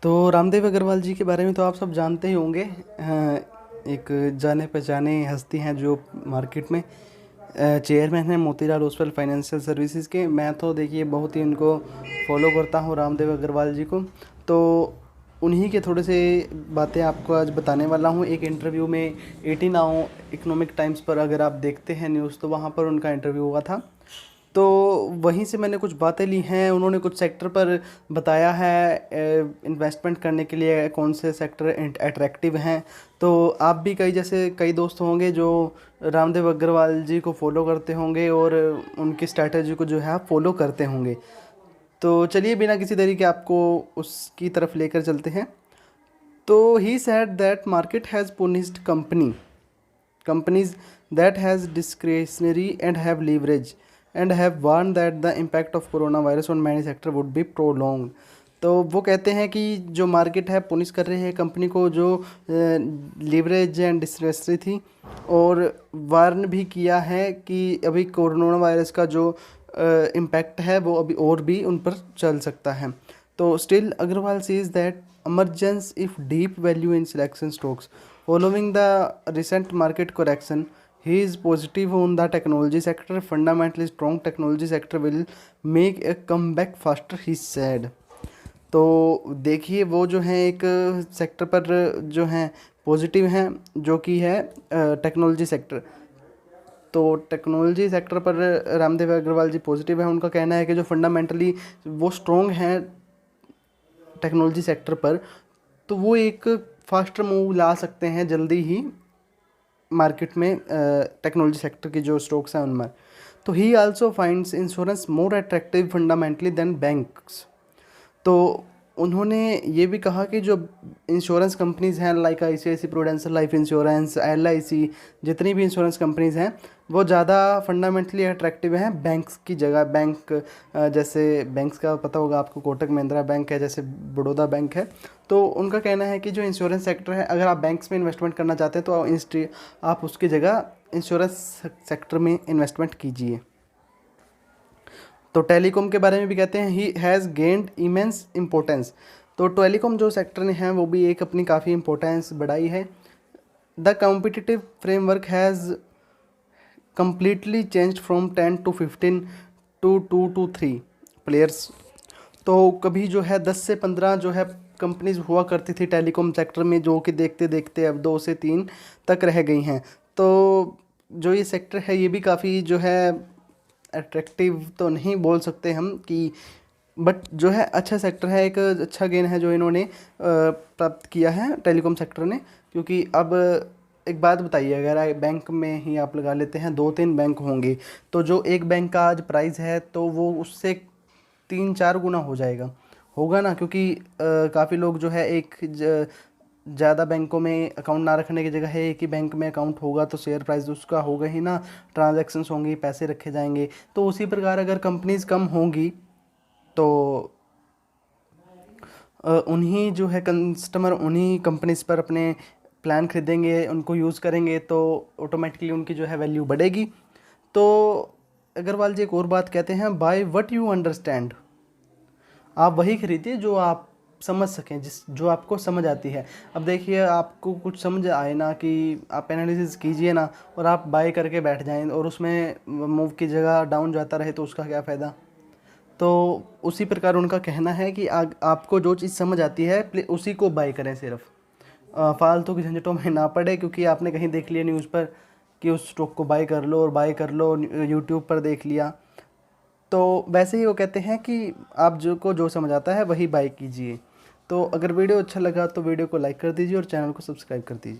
तो रामदेव अग्रवाल जी के बारे में तो आप सब जानते ही होंगे। एक जाने पहचाने हस्ती हैं जो मार्केट में चेयरमैन हैं मोतीलाल ओसवाल फाइनेंशियल सर्विसेज के। मैं तो देखिए बहुत ही उनको फॉलो करता हूँ रामदेव अग्रवाल जी को। तो उन्हीं के थोड़े से बातें आपको आज बताने वाला हूँ। एक इंटरव्यू में 18 नाउ इकोनॉमिक टाइम्स पर अगर आप देखते हैं न्यूज़ तो वहाँ पर उनका इंटरव्यू हुआ था। तो वहीं से मैंने कुछ बातें ली हैं। उन्होंने कुछ सेक्टर पर बताया है इन्वेस्टमेंट करने के लिए कौन से सेक्टर अट्रैक्टिव हैं। तो आप भी कई दोस्त होंगे जो रामदेव अग्रवाल जी को फॉलो करते होंगे और उनकी स्ट्रैटेजी को जो है आप फॉलो करते होंगे। तो चलिए बिना किसी देरी के आपको उसकी तरफ लेकर चलते हैं। तो he said that market has punished companies that has discretionary and have leverage and have warned that the impact of coronavirus on many sector would be prolonged। तो वो कहते हैं कि जो मार्केट है पुनिश कर रही है कंपनी को जो लीवरेज एंड डिस्क्रेशनरी थी, और वार्न भी किया है कि अभी कोरोना वायरस का जो इम्पैक्ट है वो अभी और भी उन पर चल सकता है। तो still Agarwal sees that emergence if deep value in selection stocks following the recent market correction. He is positive on the technology sector. Fundamentally strong technology sector will make a comeback faster, he said। तो देखिए वो जो है एक sector पर जो हैं positive हैं, जो कि है टेक्नोलॉजी सेक्टर। तो टेक्नोलॉजी सेक्टर पर रामदेव अग्रवाल जी पॉजिटिव है। उनका कहना है कि जो फंडामेंटली वो स्ट्रॉन्ग हैं टेक्नोलॉजी सेक्टर पर, तो वो एक फास्टर मूव ला सकते हैं जल्दी ही मार्केट में टेक्नोलॉजी सेक्टर की जो स्टॉक्स हैं उनमें। तो he also finds insurance more attractive fundamentally than banks. तो उन्होंने ये भी कहा कि जो इंश्योरेंस कंपनीज़ हैं like ICICI prudential life insurance, LIC, जितनी भी इंश्योरेंस कंपनीज़ हैं वो ज़्यादा फंडामेंटली अट्रैक्टिव हैं बैंक्स की जगह। जैसे बैंक्स का पता होगा आपको, कोटक महिंद्रा बैंक है, जैसे बड़ौदा बैंक है। तो उनका कहना है कि जो इंश्योरेंस सेक्टर है, अगर आप बैंक्स में इन्वेस्टमेंट करना चाहते हैं तो आप उसकी जगह इंश्योरेंस सेक्टर में इन्वेस्टमेंट कीजिए। तो टेलीकॉम के बारे में भी कहते हैं he has gained immense importance. तो टेलीकॉम जो सेक्टर ने है वो भी एक अपनी काफ़ी इम्पोर्टेंस बढ़ाई है। The competitive framework has completely changed from 10 to 15 to 2 to 3 players. तो कभी जो है 10 से 15 जो है कंपनीज हुआ करती थी टेलीकॉम सेक्टर में, जो कि देखते देखते अब 2 से 3 तक रह गई हैं। तो जो ये सेक्टर है ये भी काफ़ी जो है अट्रैक्टिव तो नहीं बोल सकते हम कि, बट जो है अच्छा सेक्टर है, एक अच्छा गेन है जो इन्होंने प्राप्त किया है टेलीकॉम सेक्टर ने। क्योंकि अब एक बात बताइए, अगर बैंक में ही आप लगा लेते हैं 2-3 बैंक होंगे, तो जो एक बैंक का आज प्राइस है तो वो उससे 3-4 गुना हो जाएगा, होगा ना। क्योंकि काफ़ी लोग जो है ज़्यादा बैंकों में अकाउंट ना रखने की जगह है एक ही बैंक में अकाउंट होगा तो शेयर प्राइस उसका होगा ही ना, ट्रांजैक्शंस होंगी, पैसे रखे जाएंगे। तो उसी प्रकार अगर कंपनीज कम होंगी तो उन्हीं जो है कस्टमर उन्हीं कंपनीज पर अपने प्लान खरीदेंगे, उनको यूज़ करेंगे, तो ऑटोमेटिकली उनकी जो है वैल्यू बढ़ेगी। तो अग्रवाल जी एक और बात कहते हैं, बाय व्हाट यू अंडरस्टैंड। आप वही खरीदिए जो आप समझ सकें, जो आपको समझ आती है। अब देखिए आपको कुछ समझ आए ना कि आप एनालिसिस कीजिए ना, और आप बाय करके बैठ जाएं और उसमें मूव की जगह डाउन जाता रहे तो उसका क्या फ़ायदा। तो उसी प्रकार उनका कहना है कि आपको जो चीज़ समझ आती है उसी को बाय करें, सिर्फ फालतू की झंझटों में ना पड़े। क्योंकि आपने कहीं देख लिया न्यूज़ पर कि उस स्टॉक को बाय कर लो और बाय कर लो, यूट्यूब पर देख लिया। तो वैसे ही वो कहते हैं कि आप जो समझ आता है वही बाय कीजिए। तो अगर वीडियो अच्छा लगा तो वीडियो को लाइक कर दीजिए और चैनल को सब्सक्राइब कर दीजिए।